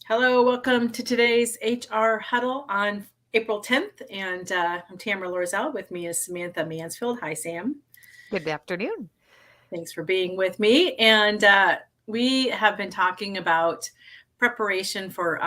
Hello, welcome to today's HR Huddle on April 10th. And I'm Tamera Loerzel. With me is Samantha Mansfield. Hi, Sam. Good afternoon. Thanks for being with me. And we have been talking about preparation for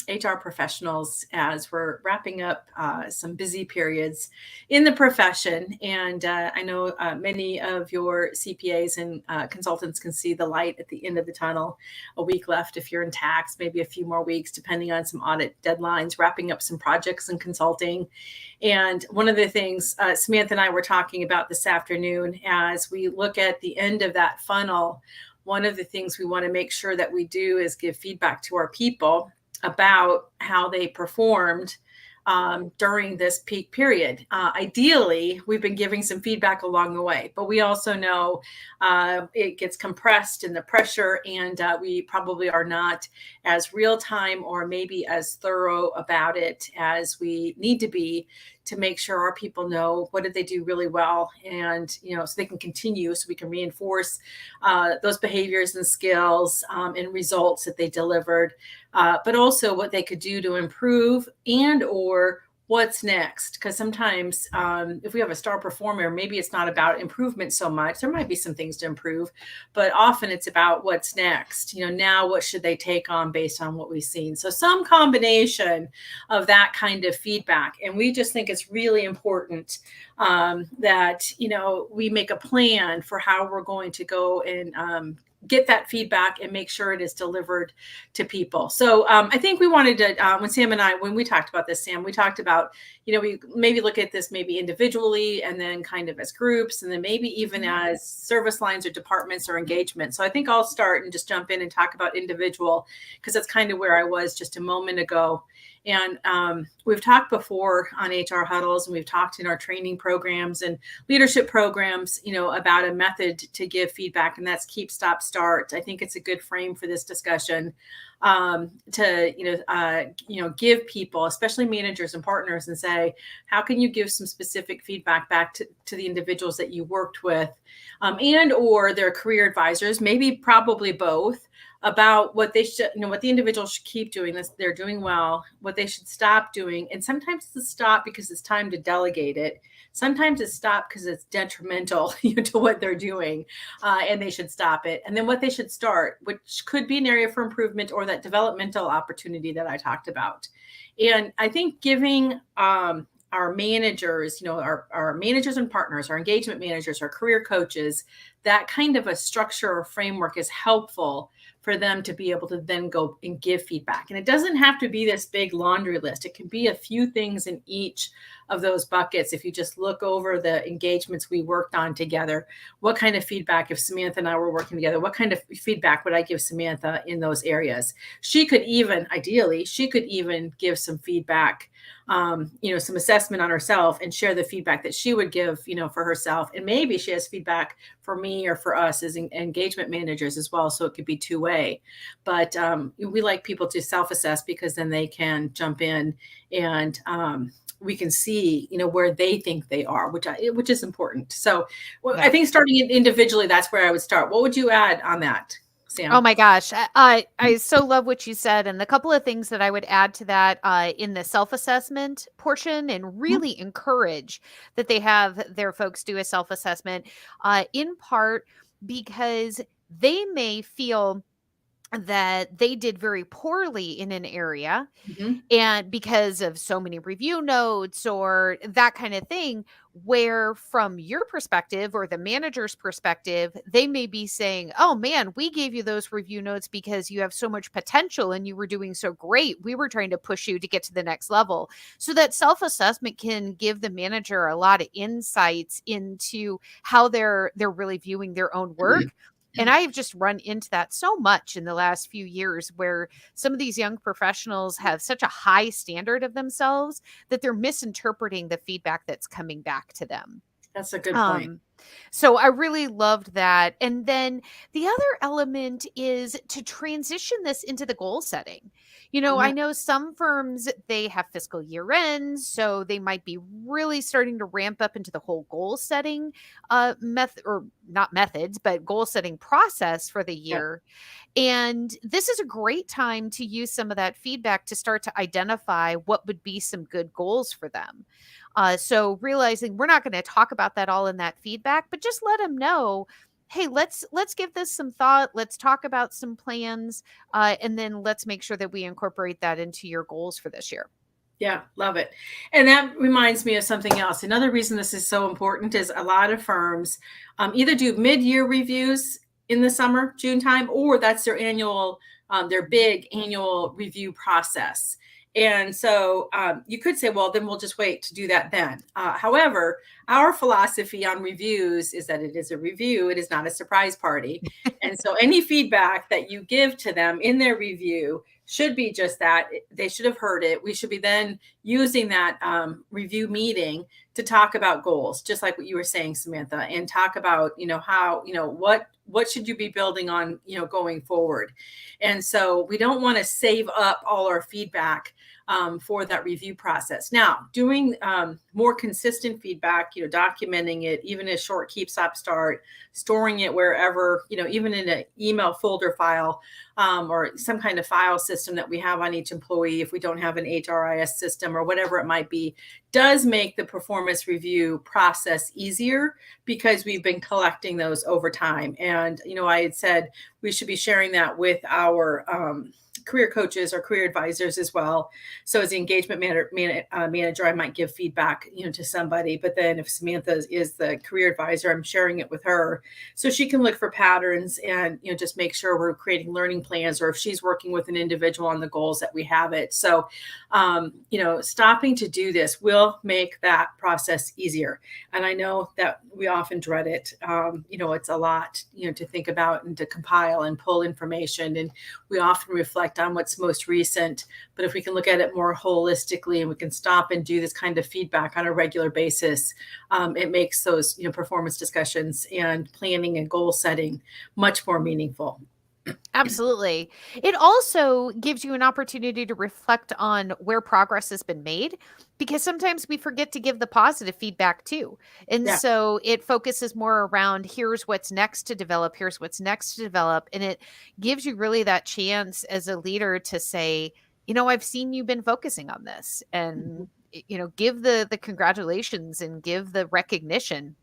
HR professionals as we're wrapping up some busy periods in the profession. And I know many of your CPAs and consultants can see the light at the end of the tunnel. A week left if you're in tax, maybe a few more weeks, depending on some audit deadlines, wrapping up some projects and consulting. And one of the things Samantha and I were talking about this afternoon, as we look at the end of that funnel, one of the things we want to make sure that we do is give feedback to our people about how they performed during this peak period. Ideally, we've been giving some feedback along the way, but we also know it gets compressed in the pressure, and we probably are not as real time or maybe as thorough about it as we need to be to make sure our people know what did they do really well, and so they can continue, so we can reinforce those behaviors and skills and results that they delivered, but also what they could do to improve and or what's next. Because sometimes if we have a star performer, maybe it's not about improvement so much. There might be some things to improve, but often it's about what's next. Now what should they take on based on what we've seen? So some combination of that kind of feedback. And we just think it's really important that, we make a plan for how we're going to go and get that feedback and make sure it is delivered to people. So I think we wanted to, when we talked about this, Sam, we talked about, we maybe look at this maybe individually and then kind of as groups, and then maybe even as service lines or departments or engagement. So I think I'll start and just jump in and talk about individual, because that's kind of where I was just a moment ago. And we've talked before on HR huddles, and we've talked in our training programs and leadership programs, about a method to give feedback, and that's keep, stop, start. I think it's a good frame for this discussion to give people, especially managers and partners, and say, how can you give some specific feedback back to the individuals that you worked with, and or their career advisors, maybe probably both, about what they should, what the individual should keep doing, this they're doing well, what they should stop doing. And sometimes it's stop because it's time to delegate it. Sometimes it's stop because it's detrimental to what they're doing, and they should stop it. And then what they should start, which could be an area for improvement, or that developmental opportunity that I talked about. And I think giving our managers, our managers and partners, our engagement managers, our career coaches, that kind of a structure or framework is helpful for them to be able to then go and give feedback. And it doesn't have to be this big laundry list. It can be a few things in each of those buckets. If you just look over the engagements we worked on together, what kind of feedback, if Samantha and I were working together, what kind of feedback would I give Samantha in those areas? Ideally, she could even give some feedback, some assessment on herself, and share the feedback that she would give, for herself. And maybe she has feedback for me or for us as engagement managers as well. So it could be two-way. But we like people to self-assess, because then they can jump in and we can see, where they think they are, which is important. So I think starting individually, that's where I would start. What would you add on that, Sam? Oh my gosh. I so love what you said. And the couple of things that I would add to that in the self-assessment portion, and really encourage that they have their folks do a self-assessment, in part because they may feel that they did very poorly in an area, and because of so many review notes or that kind of thing, where from your perspective or the manager's perspective, they may be saying, oh man, we gave you those review notes because you have so much potential and you were doing so great. We were trying to push you to get to the next level. So that self-assessment can give the manager a lot of insights into how they're really viewing their own work. And I have just run into that so much in the last few years, where some of these young professionals have such a high standard of themselves that they're misinterpreting the feedback that's coming back to them. That's a good point. Um, so I really loved that. And then the other element is to transition this into the goal setting. I Mhm. know some firms, they have fiscal year ends, so they might be really starting to ramp up into the whole goal setting method, or not methods, but goal setting process for the Yeah. year. And this is a great time to use some of that feedback to start to identify what would be some good goals for them. So realizing we're not going to talk about that all in that feedback, but just let them know, hey, let's give this some thought. Let's talk about some plans, and then let's make sure that we incorporate that into your goals for this year. Yeah, love it. And that reminds me of something else. Another reason this is so important is a lot of firms either do mid-year reviews in the summer, June time, or that's their annual, their big annual review process. And so you could say, well, then we'll just wait to do that then. However, our philosophy on reviews is that it is a review, it is not a surprise party. And so any feedback that you give to them in their review should be just that. They should have heard it. We should be then using that review meeting to talk about goals, just like what you were saying, Samantha, and talk about, how, what should you be building on, going forward. And so we don't want to save up all our feedback for that review process. Now, doing more consistent feedback, documenting it, even a short keep, stop, start, storing it wherever, even in an email folder file, or some kind of file system that we have on each employee, if we don't have an HRIS system or whatever it might be, does make the performance review process easier because we've been collecting those over time. And, I had said we should be sharing that with our career coaches or career advisors as well. So as the engagement manager, I might give feedback, to somebody, but then if Samantha is the career advisor, I'm sharing it with her so she can look for patterns and, just make sure we're creating learning plans, or if she's working with an individual on the goals that we have it. So, stopping to do this will make that process easier. And I know that we often dread it. It's a lot, to think about and to compile and pull information. And we often reflect on what's most recent. But if we can look at it more holistically and we can stop and do this kind of feedback on a regular basis, it makes those, performance discussions and planning and goal setting much more meaningful. Absolutely. It also gives you an opportunity to reflect on where progress has been made, because sometimes we forget to give the positive feedback too. And Yeah. so it focuses more around here's what's next to develop, here's what's next to develop. And it gives you really that chance as a leader to say, I've seen you've been focusing on this, and Mhm. give the congratulations and give the recognition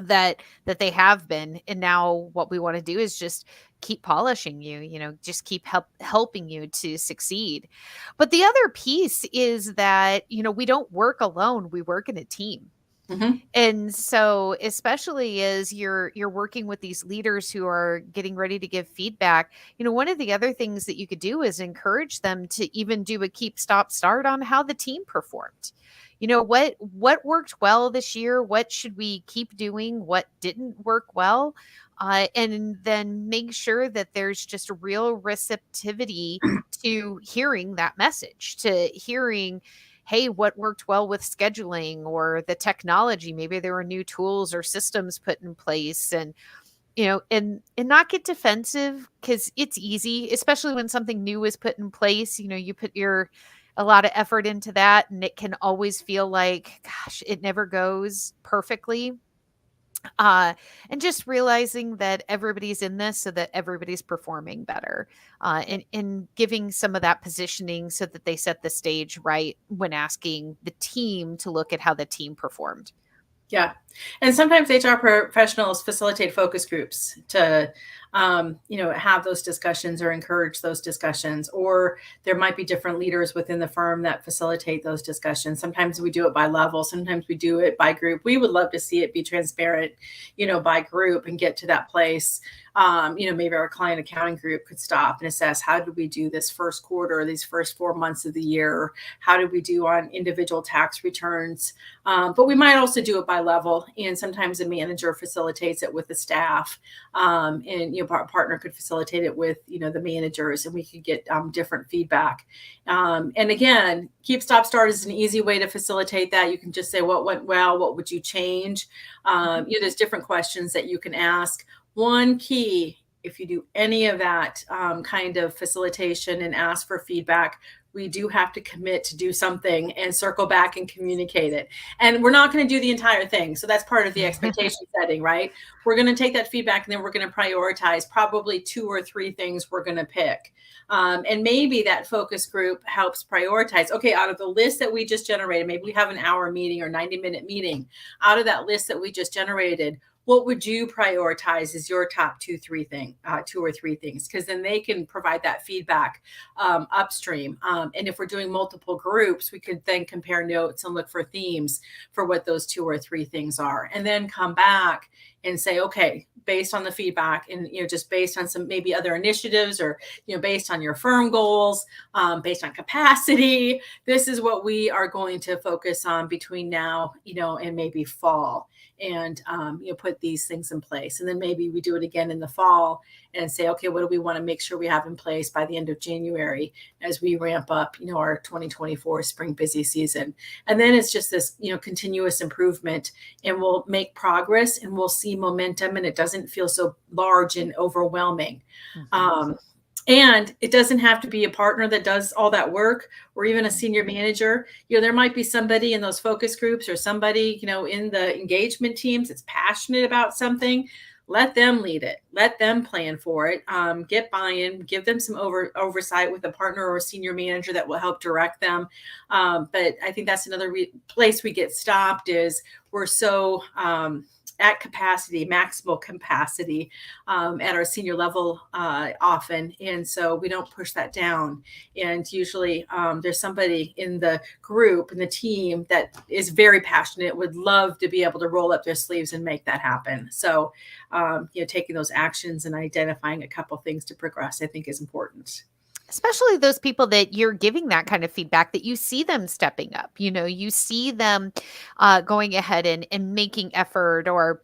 that they have been. And now what we want to do is just keep polishing you, just keep helping you to succeed. But the other piece is that we don't work alone, we work in a team. Mhm. And so especially as you're working with these leaders who are getting ready to give feedback, one of the other things that you could do is encourage them to even do a keep, stop, start on how the team performed. What worked well this year? What should we keep doing? What didn't work well? And then make sure that there's just a real receptivity to hearing that message, to hearing, hey, what worked well with scheduling or the technology? Maybe there were new tools or systems put in place. And and not get defensive, because it's easy, especially when something new is put in place. You put your a lot of effort into that, and it can always feel like, gosh, it never goes perfectly. uh and just realizing that everybody's in this so that everybody's performing better, and giving some of that positioning so that they set the stage right when asking the team to look at how the team performed. Yeah. And sometimes HR professionals facilitate focus groups to, have those discussions or encourage those discussions. Or there might be different leaders within the firm that facilitate those discussions. Sometimes we do it by level, sometimes we do it by group. We would love to see it be transparent, by group and get to that place. Maybe our client accounting group could stop and assess, how did we do this first quarter, these first 4 months of the year? How did we do on individual tax returns? But we might also do it by level. And sometimes a manager facilitates it with the staff. And, partner could facilitate it with, the managers, and we could get different feedback. And again, keep, stop, start is an easy way to facilitate that. You can just say, what went well? What would you change? There's different questions that you can ask. One key, if you do any of that kind of facilitation and ask for feedback, we do have to commit to do something and circle back and communicate it. And we're not going to do the entire thing. So that's part of the expectation setting, right? We're going to take that feedback and then we're going to prioritize probably 2 or 3 things we're going to pick. And maybe that focus group helps prioritize, okay, out of the list that we just generated, maybe we have an hour meeting or 90-minute meeting. Out of that list that we just generated, what would you prioritize as your top 2 or 3 things? Because then they can provide that feedback upstream. And if we're doing multiple groups, we could then compare notes and look for themes for what those 2 or 3 things are, and then come back and say, okay, based on the feedback and, just based on some maybe other initiatives, or, based on your firm goals, based on capacity, this is what we are going to focus on between now, and maybe fall, and, put these things in place. And then maybe we do it again in the fall and say, okay, what do we want to make sure we have in place by the end of January as we ramp up, our 2024 spring busy season. And then it's just this, continuous improvement, and we'll make progress and we'll see momentum, and it doesn't feel so large and overwhelming. And it doesn't have to be a partner that does all that work, or even a senior manager. There might be somebody in those focus groups, or somebody, in the engagement teams that's passionate about something. Let them lead it. Let them plan for it. Get buy-in. Give them some oversight with a partner or a senior manager that will help direct them. But I think that's another place we get stopped, is we're so at capacity, maximal capacity at our senior level often. And so we don't push that down. And usually there's somebody in the group, in the team, that is very passionate, would love to be able to roll up their sleeves and make that happen. So, taking those actions and identifying a couple things to progress, I think, is important. Especially those people that you're giving that kind of feedback, that you see them stepping up, you see them going ahead and making effort, or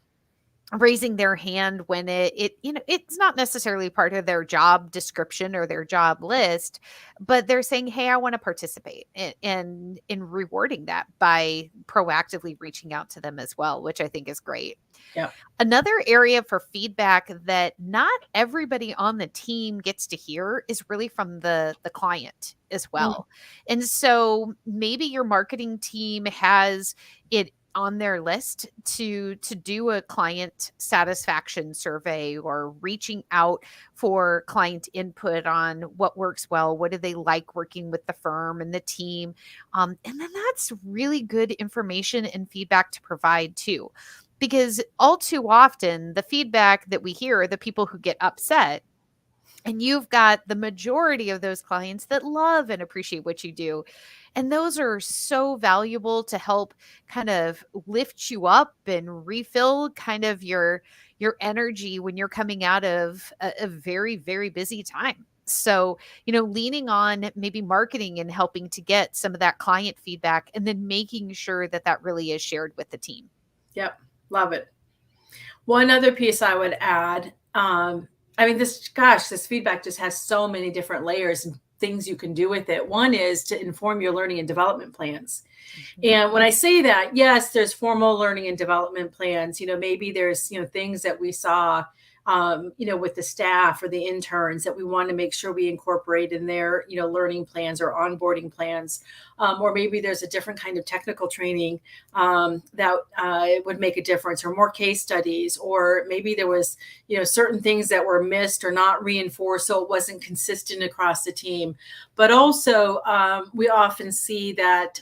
raising their hand when it's not necessarily part of their job description or their job list, but they're saying, hey, I want to participate, and in rewarding that by proactively reaching out to them as well, which I think is great. Yeah. Another area for feedback that not everybody on the team gets to hear is really from the client as well. And so maybe your marketing team has it on their list to do a client satisfaction survey, or reaching out for client input on what works well, what do they like working with the firm and the team. And then that's really good information and feedback to provide too. Because all too often, the feedback that we hear are the people who get upset. And you've got the majority of those clients that love and appreciate what you do. And those are so valuable to help kind of lift you up and refill kind of your energy when you're coming out of a very, very busy time. So, leaning on maybe marketing and helping to get some of that client feedback, and then making sure that that really is shared with the team. Yep. Love it. One other piece I would add, this feedback just has so many different layers and things you can do with it. One is to inform your learning and development plans. And when I say that, yes, there's formal learning and development plans. Maybe there's, things that we saw, with the staff or the interns that we want to make sure we incorporate in their, learning plans or onboarding plans. Or maybe there's a different kind of technical training that would make a difference, or more case studies, or maybe there was, certain things that were missed or not reinforced, so it wasn't consistent across the team. But also, we often see that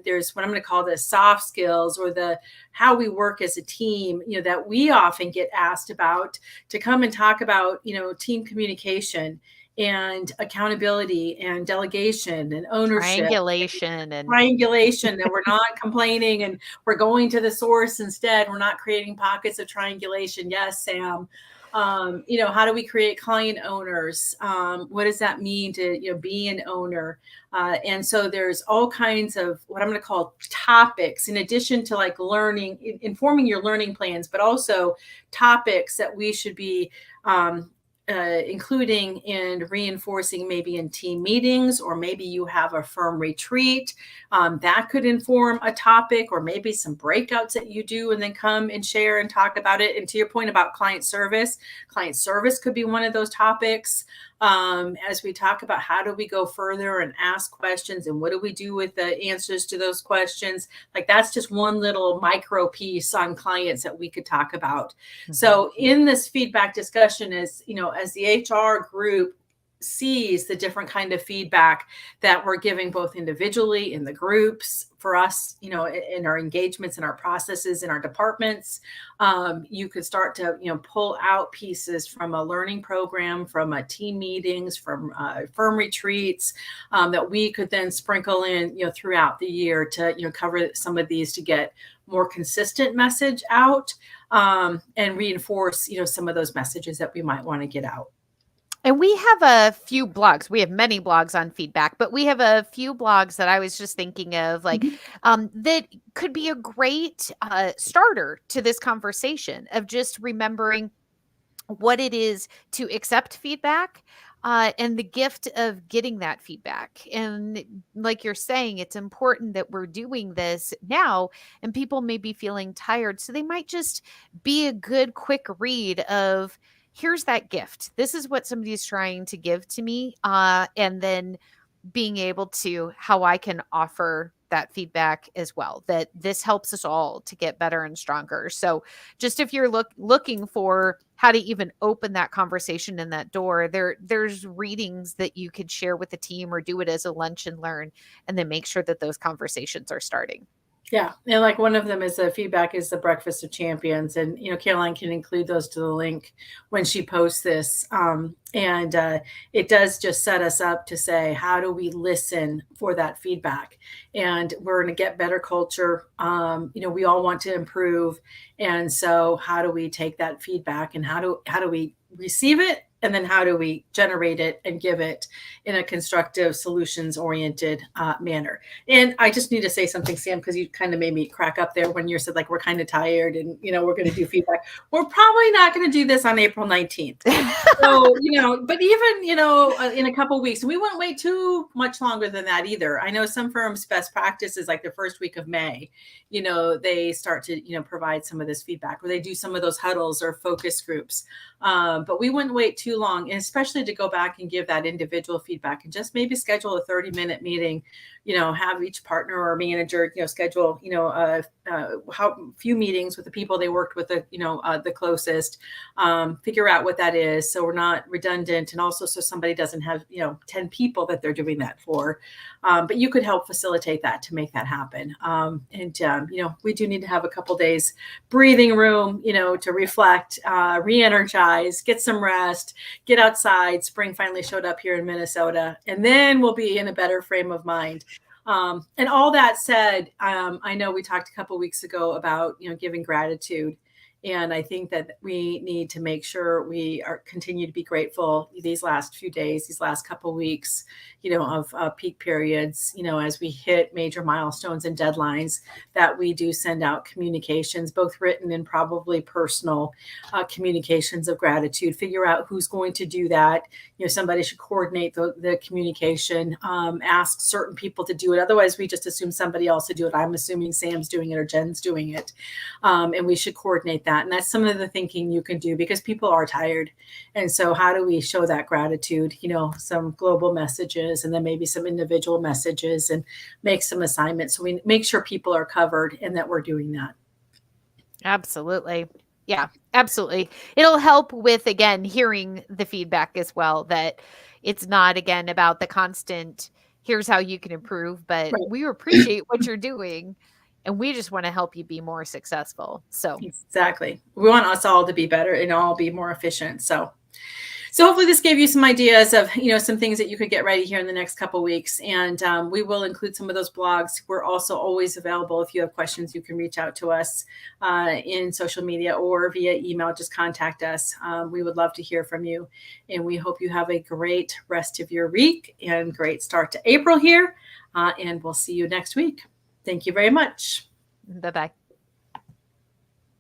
there's what I'm going to call the soft skills, or the how we work as a team, that we often get asked about, to come and talk about, team communication and accountability and delegation and ownership. Triangulation, That we're not complaining and we're going to the source instead. We're not creating pockets of triangulation. Yes, Sam. How do we create client owners? What does that mean to, be an owner? And so there's all kinds of what I'm going to call topics, in addition to like learning, informing your learning plans, but also topics that we should be including and reinforcing, maybe in team meetings, or maybe you have a firm retreat that could inform a topic, or maybe some breakouts that you do and then come and share and talk about it. And to your point about client service could be one of those topics. As we talk about how do we go further and ask questions, and what do we do with the answers to those questions, like that's just one little micro piece on clients that we could talk about. Mm-hmm. So in this feedback discussion, as the HR group sees the different kind of feedback that we're giving, both individually in the groups, for us, in our engagements, in our processes, in our departments, you could start to, pull out pieces from a learning program, from a team meetings, from firm retreats, that we could then sprinkle in, throughout the year to, cover some of these to get more consistent message out, and reinforce, some of those messages that we might want to get out. And we have a few blogs. We have many blogs on feedback, but we have a few blogs that I was just thinking of, like, that could be a great starter to this conversation of just remembering what it is to accept feedback, and the gift of getting that feedback. And like you're saying, it's important that we're doing this now, and people may be feeling tired. So they might just be a good, quick read of, here's that gift. This is what somebody's trying to give to me. And then being able to, how I can offer that feedback as well, that this helps us all to get better and stronger. So just if you're looking for how to even open that conversation in that door, there's readings that you could share with the team, or do it as a lunch and learn, and then make sure that those conversations are starting. Yeah. And like one of them is the feedback is the Breakfast of Champions. And, Caroline can include those to the link when she posts this. And it does just set us up to say, how do we listen for that feedback? And we're going to get better culture. We all want to improve. And so how do we take that feedback, and how do we receive it? And then how do we generate it and give it in a constructive, solutions-oriented manner? And I just need to say something, Sam, because you kind of made me crack up there when you said, like, we're kind of tired and, we're going to do feedback. We're probably not going to do this on April 19th. So, but even, in a couple of weeks, and we won't wait too much longer than that either. I know some firms' best practice is like the first week of May, they start to, provide some of this feedback, or they do some of those huddles or focus groups. But we wouldn't wait too long, and especially to go back and give that individual feedback, and just maybe schedule a 30-minute meeting, have each partner or manager, schedule, how few meetings with the people they worked with, the closest, figure out what that is, so we're not redundant, and also so somebody doesn't have, 10 people that they're doing that for. But you could help facilitate that to make that happen. We do need to have a couple days breathing room, to reflect, re-energize, get some rest, get outside. Spring finally showed up here in Minnesota, and then we'll be in a better frame of mind. And all that said, I know we talked a couple weeks ago about, giving gratitude. And I think that we need to make sure we continue to be grateful these last few days, these last couple of weeks, of peak periods, as we hit major milestones and deadlines, that we do send out communications, both written and probably personal communications of gratitude. Figure out who's going to do that. Somebody should coordinate the communication, ask certain people to do it. Otherwise, we just assume somebody else to do it. I'm assuming Sam's doing it or Jen's doing it. And we should coordinate that. And that's some of the thinking you can do, because people are tired. And so how do we show that gratitude? Some global messages, and then maybe some individual messages, and make some assignments so we make sure people are covered and that we're doing that. Absolutely. Yeah, absolutely. It'll help with, again, hearing the feedback as well, that it's not, again, about the constant, here's how you can improve, but right. We appreciate what you're doing, and we just want to help you be more successful. So exactly. We want us all to be better and all be more efficient. So So hopefully this gave you some ideas of, some things that you could get ready here in the next couple of weeks. And we will include some of those blogs. We're also always available. If you have questions, you can reach out to us in social media or via email. Just contact us. We would love to hear from you. And we hope you have a great rest of your week and great start to April here. And we'll see you next week. Thank you very much. Bye-bye.